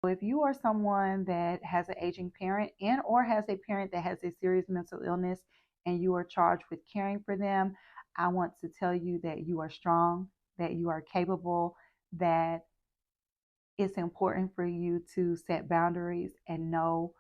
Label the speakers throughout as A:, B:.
A: If you are someone that has an aging parent and or has a parent that has a serious mental illness and you are charged with caring for them, I want to tell you that you are strong, that you are capable, that it's important for you to set boundaries and know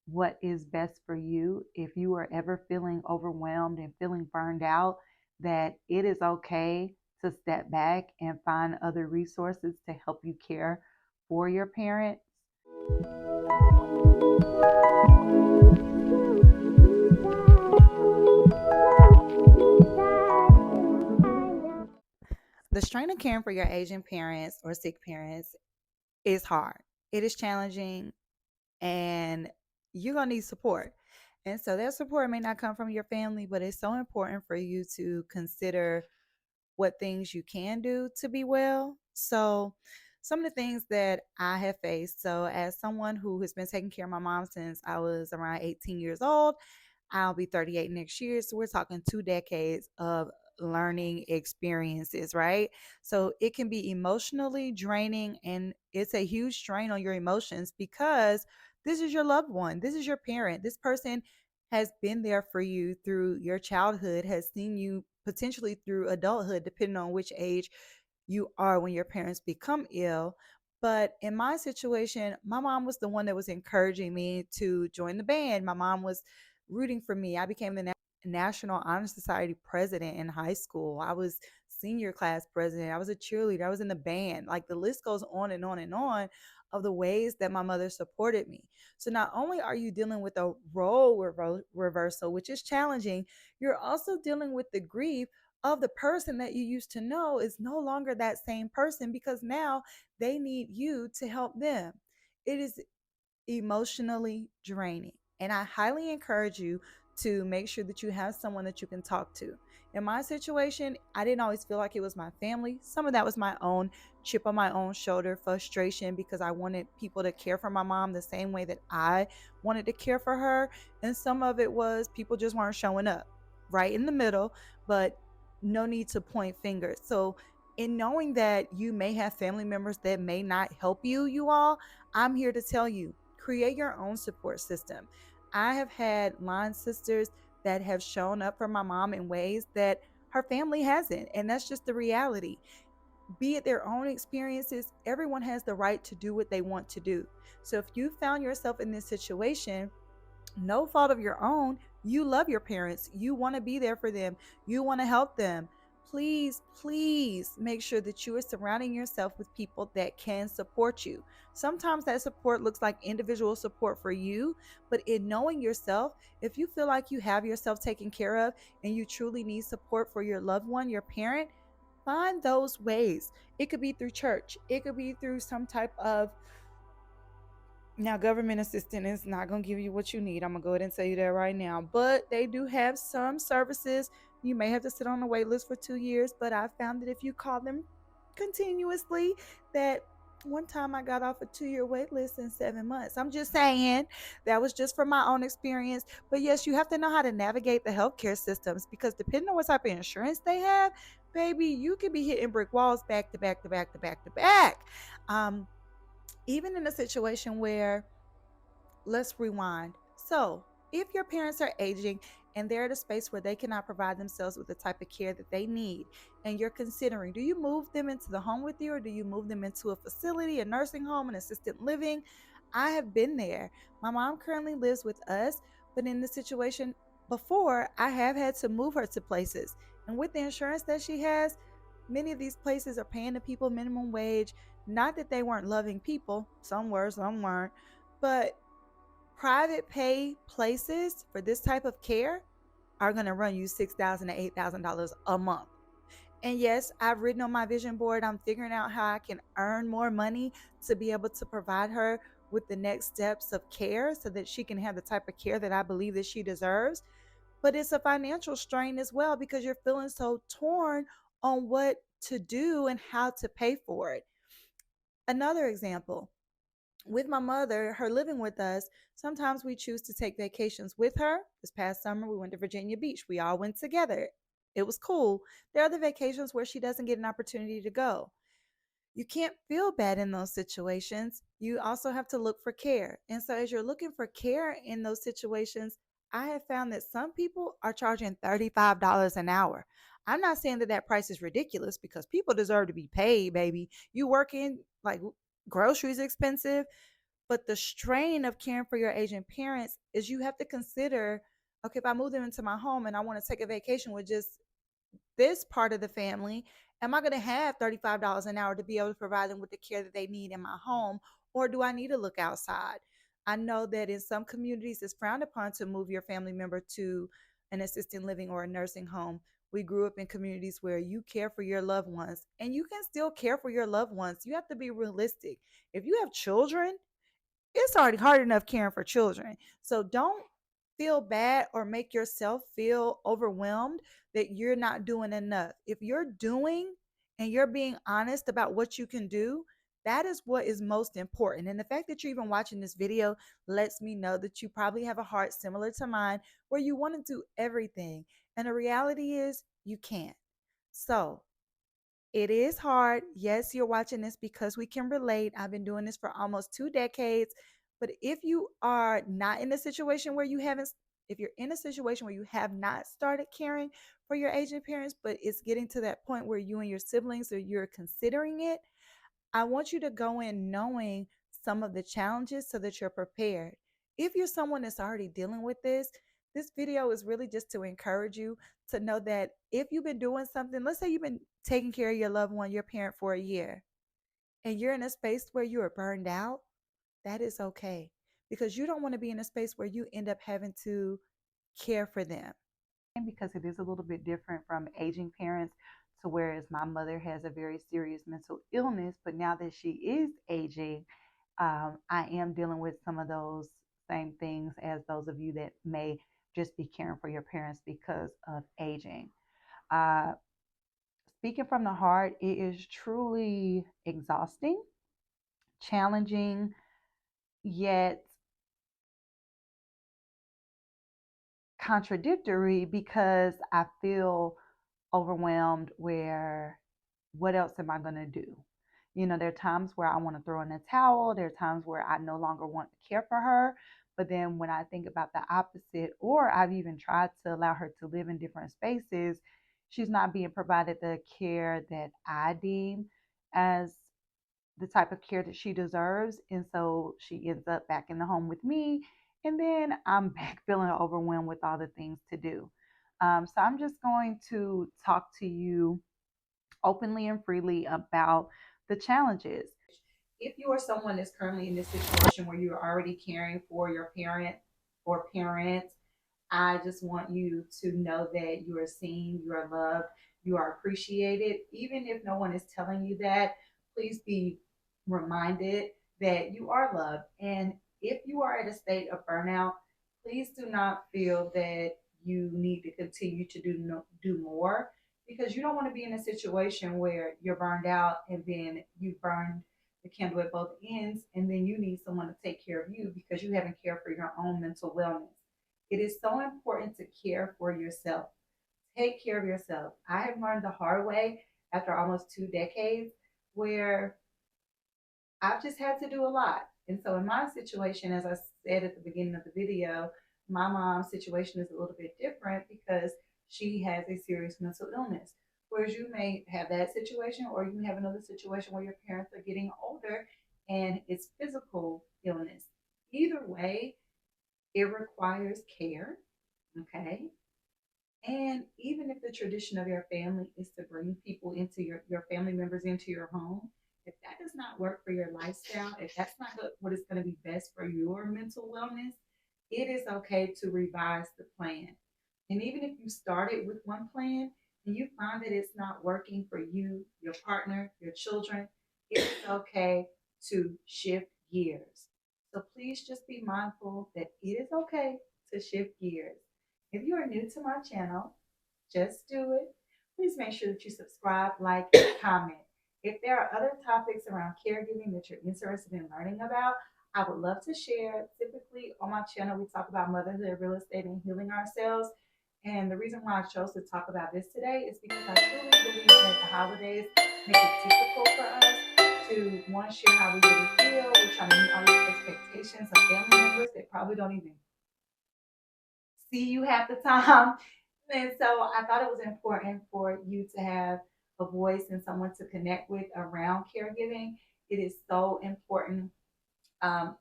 A: what is best for you. If you are ever feeling overwhelmed and feeling burned out, that it is okay to step back and find other resources to help you care for your parents. The strain of caring for your aging parents or sick parents is hard. It is challenging, and you're going to need support. And so that support may not come from your family, but it's so important for you to consider what things you can do to be well. So, some of the things that I have faced. So, as someone who has been taking care of my mom since I was around 18 years old, I'll be 38 next year. So, we're talking 2 decades of learning experiences, right? So, it can be emotionally draining and it's a huge strain on your emotions because this is your loved one, this is your parent, this person has been there for you through your childhood, has seen you potentially through adulthood, depending on which age you are when your parents become ill. But in my situation, my mom was the one that was encouraging me to join the band. My mom was rooting for me. I became the National Honor Society president in high school. I was senior class president. I was a cheerleader. I was in the band. Like the list goes on and on and on of the ways that my mother supported me. So not only are you dealing with a role reversal, which is challenging, you're also dealing with the grief of the person that you used to know is no longer that same person because now they need you to help them. It is emotionally draining. And I highly encourage you to make sure that you have someone that you can talk to. In my situation, I didn't always feel like it was my family. Some of that was my own chip on my own shoulder, frustration because I wanted people to care for my mom the same way that I wanted to care for her. And some of it was people just weren't showing up, right in the middle, but no need to point fingers. So, in knowing that you may have family members that may not help you all, I'm here to tell you create your own support system. I have had line sisters that have shown up for my mom in ways that her family hasn't. And that's just the reality. Be it their own experiences, everyone has the right to do what they want to do. So if you found yourself in this situation, no fault of your own, you love your parents, you want to be there for them, you want to help them. Please make sure that you are surrounding yourself with people that can support you. Sometimes that support looks like individual support for you, but in knowing yourself, if you feel like you have yourself taken care of and you truly need support for your loved one, your parent, find those ways. It could be through church, it could be through some type of, now, government assistance is not going to give you what you need. I'm going to go ahead and tell you that right now. But they do have some services. You may have to sit on the wait list for 2 years, but I found that if you call them continuously, that one time I got off a 2 year wait list in 7 months. I'm just saying that was just from my own experience. But yes, you have to know how to navigate the healthcare systems because depending on what type of insurance they have, baby, you could be hitting brick walls back to back to back to back to back. Um, Even in a situation where, let's rewind. So, if your parents are aging and they're at a space where they cannot provide themselves with the type of care that they need, and you're considering, do you move them into the home with you or do you move them into a facility, a nursing home, an assisted living? I have been there. My mom currently lives with us, but in the situation before, I have had to move her to places. And with the insurance that she has, many of these places are paying the people minimum wage. Not that they weren't loving people, some were, some weren't, but private pay places for this type of care are going to run you $6,000 to $8,000 a month. And yes, I've written on my vision board, I'm figuring out how I can earn more money to be able to provide her with the next steps of care so that she can have the type of care that I believe that she deserves. But it's a financial strain as well because you're feeling so torn on what to do and how to pay for it. Another example, with my mother, her living with us, sometimes we choose to take vacations with her. This past summer, we went to Virginia Beach. We all went together. It was cool. There are other vacations where she doesn't get an opportunity to go. You can't feel bad in those situations. You also have to look for care. And so, as you're looking for care in those situations, I have found that some people are charging $35 an hour. I'm not saying that that price is ridiculous because people deserve to be paid, baby. You working like groceries expensive, but the strain of caring for your aging parents is you have to consider, okay, if I move them into my home and I want to take a vacation with just this part of the family, am I going to have $35 an hour to be able to provide them with the care that they need in my home? Or do I need to look outside? I know that in some communities, it's frowned upon to move your family member to an assisted living or a nursing home. We grew up in communities where you care for your loved ones and you can still care for your loved ones. You have to be realistic. If you have children, it's already hard enough caring for children. So don't feel bad or make yourself feel overwhelmed that you're not doing enough. If you're doing and you're being honest about what you can do, that is what is most important. And the fact that you're even watching this video lets me know that you probably have a heart similar to mine where you want to do everything. And the reality is you can't. So it is hard. Yes, you're watching this because we can relate. I've been doing this for almost 2 decades. But if you are not in a situation where you haven't, if you're in a situation where you have not started caring for your aging parents, but it's getting to that point where you and your siblings or you're considering it, I want you to go in knowing some of the challenges so that you're prepared. If you're someone that's already dealing with this video is really just to encourage you to know that if you've been doing something, let's say you've been taking care of your loved one, your parent for a year, and you're in a space where you are burned out, that is okay because you don't want to be in a space where you end up having to care for them. And because it is a little bit different from aging parents to whereas my mother has a very serious mental illness, but now that she is aging, I am dealing with some of those same things as those of you that may just be caring for your parents because of aging. Uh, Speaking from the heart, it is truly exhausting, challenging, yet contradictory because I feel overwhelmed where what else am I going to do? You know, there are times where I want to throw in a towel. There are times where I no longer want to care for her. But then when I think about the opposite, or I've even tried to allow her to live in different spaces, she's not being provided the care that I deem as the type of care that she deserves. And so she ends up back in the home with me. And then I'm back feeling overwhelmed with all the things to do. So I'm just going to talk to you openly and freely about the challenges. If you are someone that's currently in this situation where you're already caring for your parent or parents, I just want you to know that you are seen, you are loved, you are appreciated. Even if no one is telling you that, please be reminded that you are loved. And if you are at a state of burnout, please do not feel that you need to continue to do more because you don't want to be in a situation where you're burned out and then you burned the candle at both ends and then you need someone to take care of you because you haven't cared for your own mental wellness. It is so important to care for yourself. Take care of yourself. I have learned the hard way after almost 2 decades where I've just had to do a lot. And so in my situation, as I said at the beginning of the video, my mom's situation is a little bit different because she has a serious mental illness. Whereas you may have that situation, or you may have another situation where your parents are getting older and it's physical illness. Either way, it requires care. Okay. And even if the tradition of your family is to bring people into your family members into your home, if that does not work for your lifestyle, if that's not what is going to be best for your mental wellness, it is okay to revise the plan. And even if you started with one plan and you find that it's not working for you, your partner, your children, it's okay to shift gears. So please just be mindful that it is okay to shift gears. If you are new to my channel, Just Do It, please make sure that you subscribe, like, and comment. If there are other topics around caregiving that you're interested in learning about, I would love to share. Typically on my channel, we talk about motherhood, real estate, and healing ourselves. And the reason why I chose to talk about this today is because I truly believe that the holidays make it difficult for us to want to share how we really feel. We're trying to meet all these expectations of family members that probably don't even see you half the time. And so I thought it was important for you to have a voice and someone to connect with around caregiving. It is so important. Um,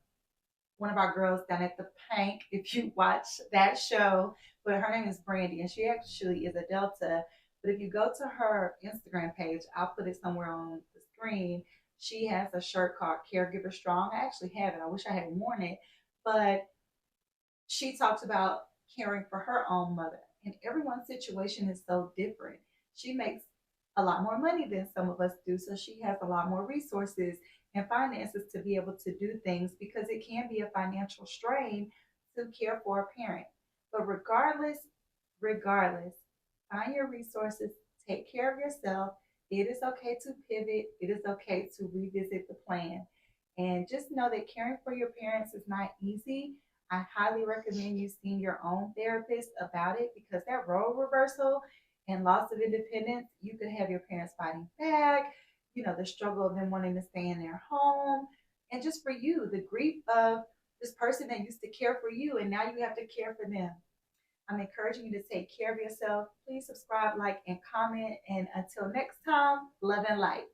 A: One of our girls down at the Pank, if you watch that show, but her name is Brandy, and she actually is a Delta. But if you go to her Instagram page, I'll put it somewhere on the screen. She has a shirt called Caregiver Strong. I actually have it. I wish I had worn it, but she talks about caring for her own mother. And everyone's situation is so different. She makes a lot more money than some of us do, so she has a lot more resources and finances to be able to do things because it can be a financial strain to care for a parent. But regardless, find your resources, take care of yourself. It is okay to pivot, it is okay to revisit the plan. And just know that caring for your parents is not easy. I highly recommend you seeing your own therapist about it because that role reversal and loss of independence, you could have your parents fighting back, the struggle of them wanting to stay in their home, and just for you, the grief of this person that used to care for you and now you have to care for them. I'm encouraging you to take care of yourself. Please subscribe, like, and comment. And until next time, love and light.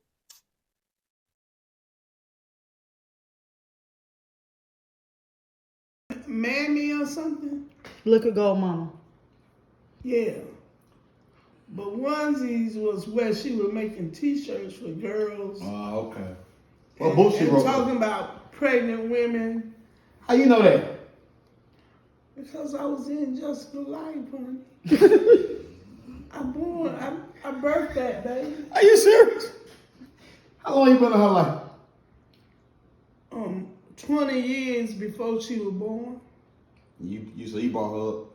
B: Mammy or something?
A: Look at Gold Mama.
B: Yeah. But onesies was where she was making T-shirts for girls.
C: Oh, okay. Well, Boosie wrote
B: talking about pregnant women.
C: How you know that?
B: Because I was in Jessica Life, honey. I birthed that baby.
C: Are you serious? How long you been in her life?
B: 20 years before she was born.
C: So you brought her up.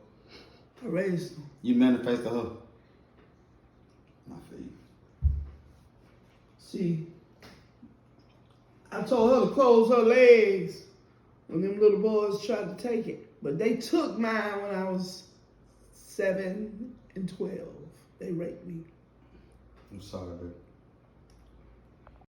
B: I raised her.
C: You manifested her. I feel you.
B: See, I told her to close her legs when them little boys tried to take it. But they took mine when I was 7 and 12. They raped me.
C: I'm sorry, baby.